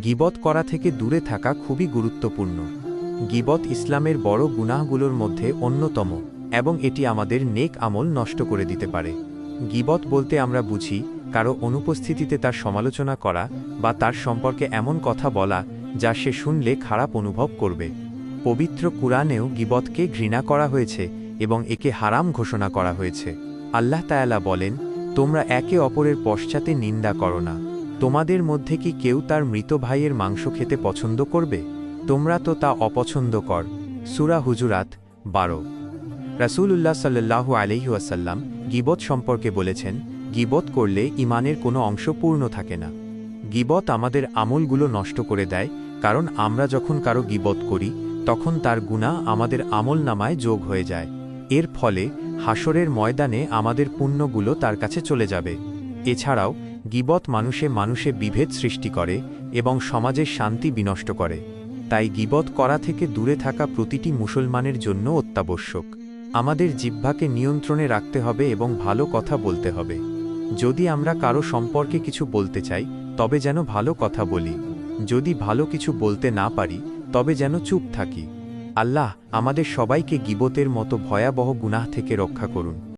গীবত করা থেকে দূরে থাকা খুবই গুরুত্বপূর্ণ। গীবত ইসলামের বড় গুনাহগুলোর মধ্যে অন্যতম এবং এটি আমাদের নেক আমল নষ্ট করে দিতে পারে। গীবত বলতে আমরা বুঝি কারো অনুপস্থিতিতে তার সমালোচনা করা বা তার সম্পর্কে এমন কথা বলা যা সে শুনলে খারাপ অনুভব করবে। পবিত্র কুরআনেও গীবতকে ঘৃণা করা হয়েছে এবং একে হারাম ঘোষণা করা হয়েছে। আল্লাহ তাআলা বলেন, তোমরা একে অপরের পশ্চাতে নিন্দা করো না। তোমাদের মধ্যে কি কেউ তার মৃত ভাইয়ের মাংস খেতে পছন্দ করবে? তোমরা তো তা অপছন্দ কর। সূরা হুজুরাত 12। রাসূলুল্লাহ সাল্লাল্লাহু আলাইহি ওয়াসাল্লাম গীবত সম্পর্কে বলেছেন, গীবত করলে ঈমানের কোনো অংশ পূর্ণ থাকে না। গীবত আমাদের আমলগুলো নষ্ট করে দেয়, কারণ আমরা যখন কারো গীবত করি তখন তার গুনাহ আমাদের আমলনামায় যোগ হয়ে যায়। এর ফলে হাসরের ময়দানে আমাদের পুণ্যগুলো তার কাছে চলে যাবে। এছাড়াও গীবত মানুষে বিভেদ সৃষ্টি করে এবং সমাজের শান্তি বিনষ্ট করে। তাই গীবত করা থেকে দূরে থাকা প্রতিটি মুসলমানের জন্য অত্যাবশ্যক। আমাদের জিহ্বাকে নিয়ন্ত্রণে রাখতে হবে এবং ভালো কথা বলতে হবে। যদি আমরা কারো সম্পর্কে কিছু বলতে চাই তবে যেন ভালো কথা বলি। যদি ভালো কিছু বলতে না পারি তবে যেন চুপ থাকি। আল্লাহ আমাদের সবাইকে গীবতের মতো ভয়াবহ গুনাহ থেকে রক্ষা করুন।